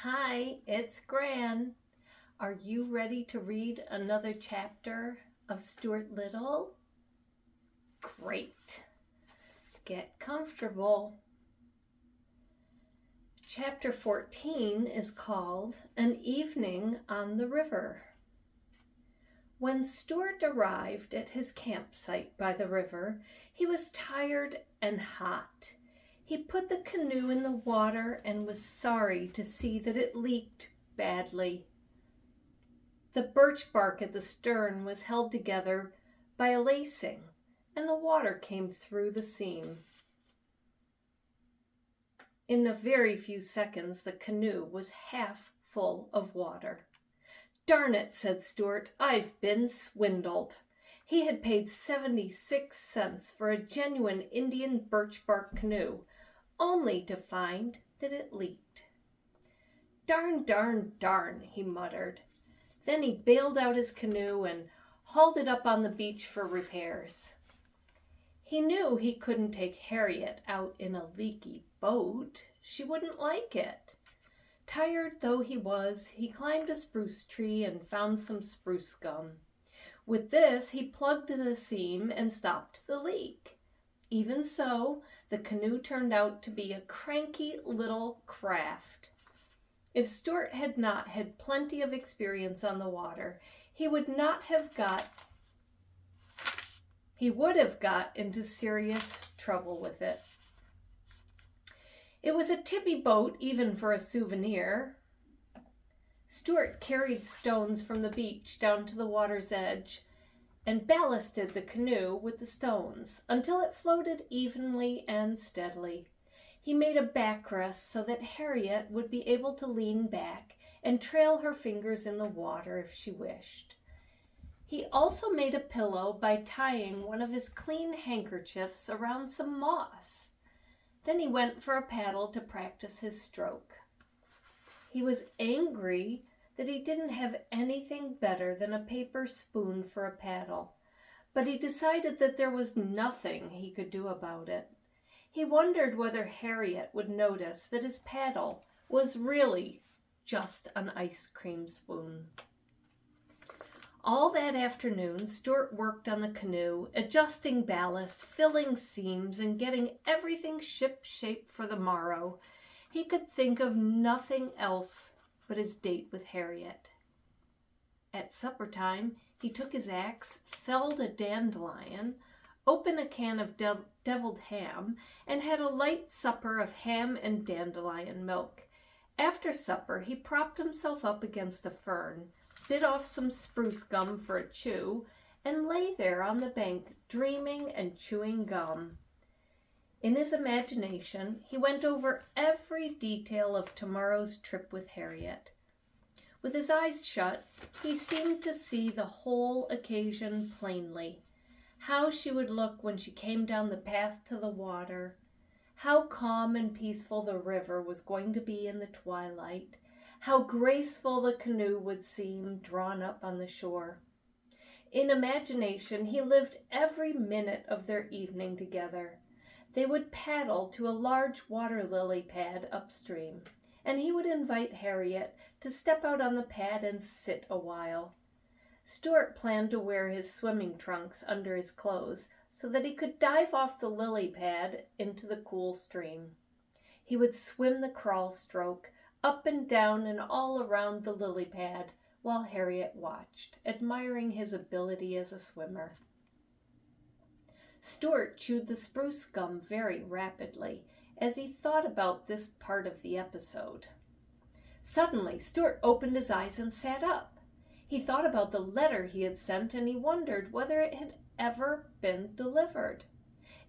Hi, it's Gran. Are you ready to read another chapter of Stuart Little? Great. Get comfortable. Chapter 14 is called An Evening on the River. When Stuart arrived at his campsite by the river, he was tired and hot. He put the canoe in the water and was sorry to see that it leaked badly. The birch bark at the stern was held together by a lacing, and the water came through the seam. In a very few seconds, the canoe was half full of water. "Darn it," said Stuart, "I've been swindled." He had paid 76 cents for a genuine Indian birch bark canoe, only to find that it leaked. "Darn, darn, darn," he muttered. Then he bailed out his canoe and hauled it up on the beach for repairs. He knew he couldn't take Harriet out in a leaky boat. She wouldn't like it. Tired though he was, he climbed a spruce tree and found some spruce gum. With this, he plugged the seam and stopped the leak. Even so, the canoe turned out to be a cranky little craft. If Stuart had not had plenty of experience on the water, he would have got into serious trouble with it. It was a tippy boat even for a souvenir. Stuart carried stones from the beach down to the water's edge and ballasted the canoe with the stones until it floated evenly and steadily. He made a backrest so that Harriet would be able to lean back and trail her fingers in the water if she wished. He also made a pillow by tying one of his clean handkerchiefs around some moss. Then he went for a paddle to practice his stroke. He was angry that he didn't have anything better than a paper spoon for a paddle, but he decided that there was nothing he could do about it. He wondered whether Harriet would notice that his paddle was really just an ice cream spoon. All that afternoon, Stuart worked on the canoe, adjusting ballast, filling seams, and getting everything ship-shape for the morrow. He could think of nothing else but his date with Harriet. At supper time, he took his axe, felled a dandelion, opened a can of deviled ham, and had a light supper of ham and dandelion milk. After supper, he propped himself up against a fern, bit off some spruce gum for a chew, and lay there on the bank, dreaming and chewing gum. In his imagination, he went over every detail of tomorrow's trip with Harriet. With his eyes shut, he seemed to see the whole occasion plainly. How she would look when she came down the path to the water, how calm and peaceful the river was going to be in the twilight, how graceful the canoe would seem drawn up on the shore. In imagination, he lived every minute of their evening together. They would paddle to a large water lily pad upstream, and he would invite Harriet to step out on the pad and sit a while. Stuart planned to wear his swimming trunks under his clothes so that he could dive off the lily pad into the cool stream. He would swim the crawl stroke, up and down and all around the lily pad, while Harriet watched, admiring his ability as a swimmer. Stuart chewed the spruce gum very rapidly as he thought about this part of the episode. Suddenly, Stuart opened his eyes and sat up. He thought about the letter he had sent, and he wondered whether it had ever been delivered.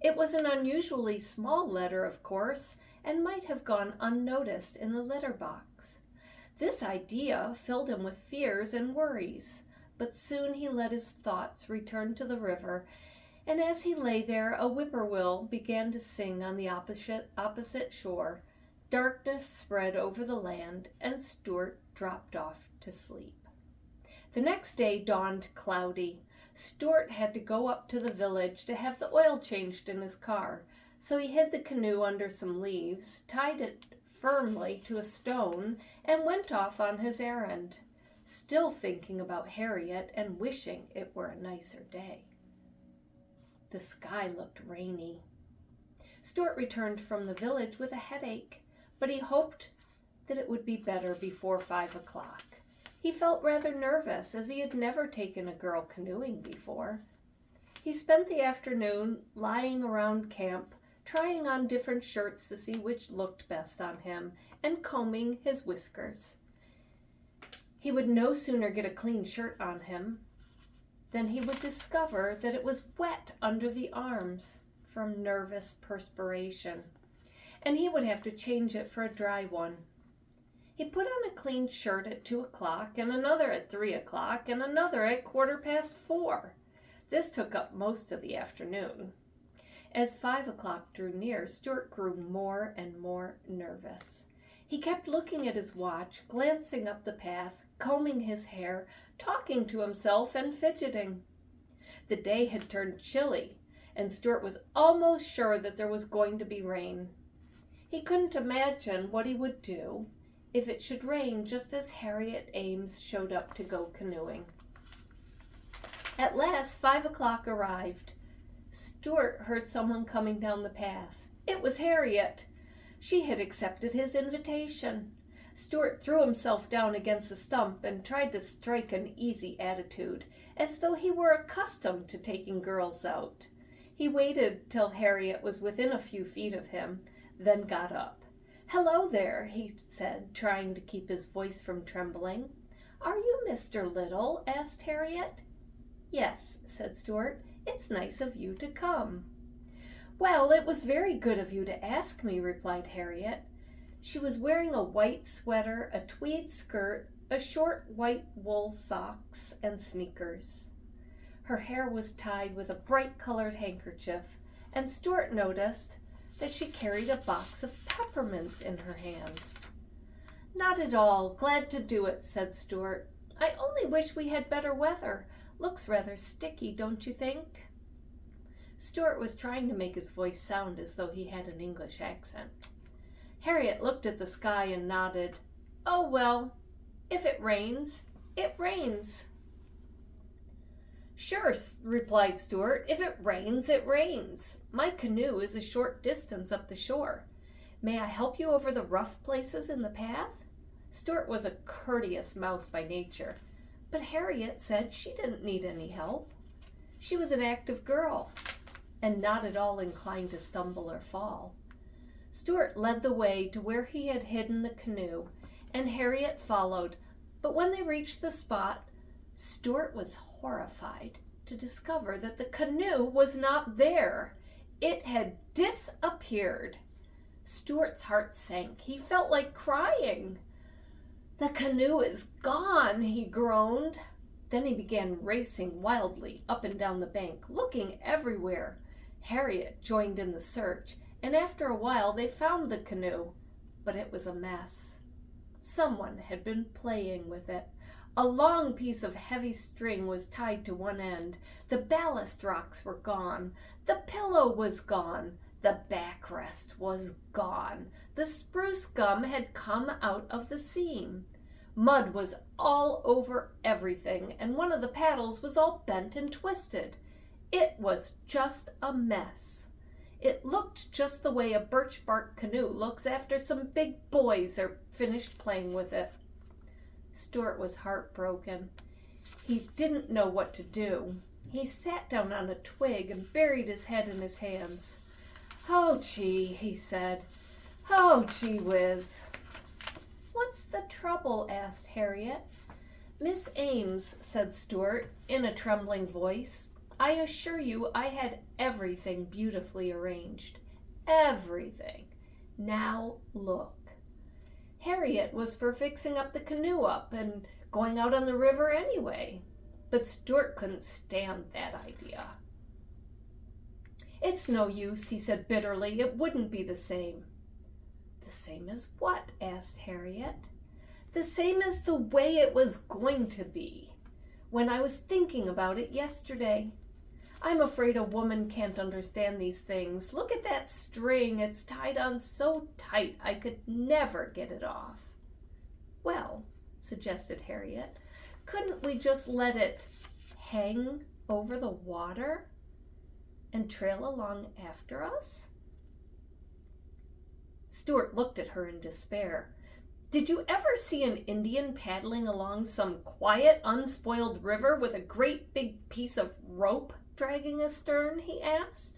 It was an unusually small letter, of course, and might have gone unnoticed in the letter box. This idea filled him with fears and worries, but soon he let his thoughts return to the river, and as he lay there, a whippoorwill began to sing on the opposite shore. Darkness spread over the land, and Stuart dropped off to sleep. The next day dawned cloudy. Stuart had to go up to the village to have the oil changed in his car, so he hid the canoe under some leaves, tied it firmly to a stone and went off on his errand, still thinking about Harriet and wishing it were a nicer day. The sky looked rainy. Stuart returned from the village with a headache, but he hoped that it would be better before 5 o'clock. He felt rather nervous, as he had never taken a girl canoeing before. He spent the afternoon lying around camp, trying on different shirts to see which looked best on him, and combing his whiskers. He would no sooner get a clean shirt on him than he would discover that it was wet under the arms from nervous perspiration, and he would have to change it for a dry one. He put on a clean shirt at 2 o'clock, and another at 3 o'clock, and another at 4:15. This took up most of the afternoon. As 5 o'clock drew near, Stuart grew more and more nervous. He kept looking at his watch, glancing up the path, combing his hair, talking to himself, and fidgeting. The day had turned chilly, and Stuart was almost sure that there was going to be rain. He couldn't imagine what he would do if it should rain just as Harriet Ames showed up to go canoeing. At last 5 o'clock arrived. Stuart heard someone coming down the path. It was Harriet. She had accepted his invitation. Stuart threw himself down against a stump and tried to strike an easy attitude, as though he were accustomed to taking girls out. He waited till Harriet was within a few feet of him, then got up. "Hello there," he said, trying to keep his voice from trembling. "Are you Mr. Little?" asked Harriet. "Yes," said Stuart. "It's nice of you to come." "Well, it was very good of you to ask me," replied Harriet. She was wearing a white sweater, a tweed skirt, a short white wool socks, and sneakers. Her hair was tied with a bright-colored handkerchief, and Stuart noticed that she carried a box of peppermints in her hand. "Not at all. Glad to do it," said Stuart. "I only wish we had better weather. Looks rather sticky, don't you think?" Stuart was trying to make his voice sound as though he had an English accent. Harriet looked at the sky and nodded. "Oh, well, if it rains, it rains." "Sure," replied Stuart. "If it rains, it rains. My canoe is a short distance up the shore. May I help you over the rough places in the path?" Stuart was a courteous mouse by nature, but Harriet said she didn't need any help. She was an active girl, and not at all inclined to stumble or fall. Stuart led the way to where he had hidden the canoe, and Harriet followed, but when they reached the spot, Stuart was horrified to discover that the canoe was not there. It had disappeared. Stuart's heart sank. He felt like crying. "The canoe is gone," he groaned. Then he began racing wildly up and down the bank, looking everywhere. Harriet joined in the search, and after a while they found the canoe, but it was a mess. Someone had been playing with it. A long piece of heavy string was tied to one end. The ballast rocks were gone. The pillow was gone. The backrest was gone. The spruce gum had come out of the seam. Mud was all over everything, and one of the paddles was all bent and twisted. It was just a mess. It looked just the way a birch bark canoe looks after some big boys are finished playing with it. Stuart was heartbroken. He didn't know what to do. He sat down on a twig and buried his head in his hands. "Oh, gee," he said. "Oh, gee whiz." "What's the trouble?" asked Harriet. "Miss Ames," said Stuart in a trembling voice, "I assure you I had everything beautifully arranged. Everything. Now look." Harriet was for fixing up the canoe up and going out on the river anyway, but Stuart couldn't stand that idea. "It's no use," he said bitterly. "It wouldn't be the same." "The same as what?" asked Harriet. "The same as the way it was going to be when I was thinking about it yesterday. I'm afraid a woman can't understand these things. Look at that string. It's tied on so tight I could never get it off. Well, suggested Harriet, couldn't we just let it hang over the water and trail along after us? Stuart looked at her in despair. Did you ever see an Indian paddling along some quiet, unspoiled river with a great big piece of rope dragging astern? He asked.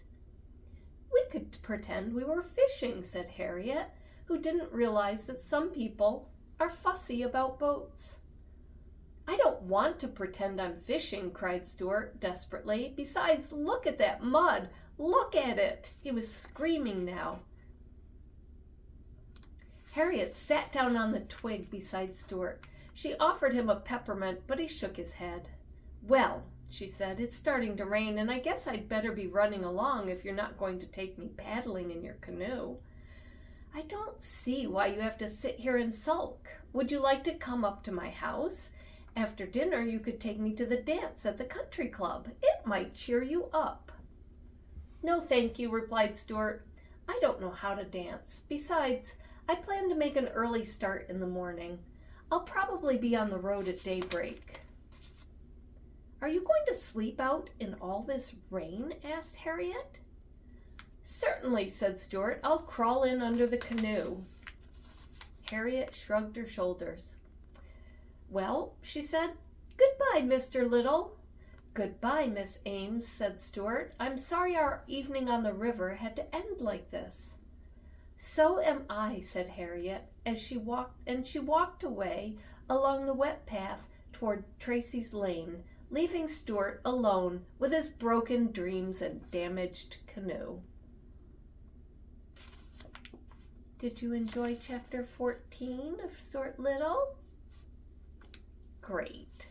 We could pretend we were fishing, said Harriet, who didn't realize that some people are fussy about boats. I don't want to pretend I'm fishing, cried Stuart desperately. Besides, look at that mud. Look at it. He was screaming now. Harriet sat down on the twig beside Stuart. She offered him a peppermint, but he shook his head. Well, she said, it's starting to rain, and I guess I'd better be running along if you're not going to take me paddling in your canoe. I don't see why you have to sit here and sulk. Would you like to come up to my house? After dinner, you could take me to the dance at the country club. It might cheer you up. No, thank you, replied Stuart. I don't know how to dance. Besides, I plan to make an early start in the morning. I'll probably be on the road at daybreak. Are you going to sleep out in all this rain? Asked Harriet. Certainly, said Stuart. I'll crawl in under the canoe. Harriet shrugged her shoulders. Well, she said, goodbye, Mr. Little. Goodbye, Miss Ames, said Stuart. I'm sorry our evening on the river had to end like this. So am I, said Harriet, as she walked away along the wet path toward Tracy's Lane, leaving Stuart alone with his broken dreams and damaged canoe. Did you enjoy chapter 14 of Stuart Little? Great.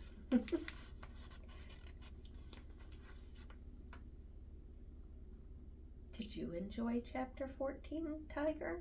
Did you enjoy chapter 14, Tiger?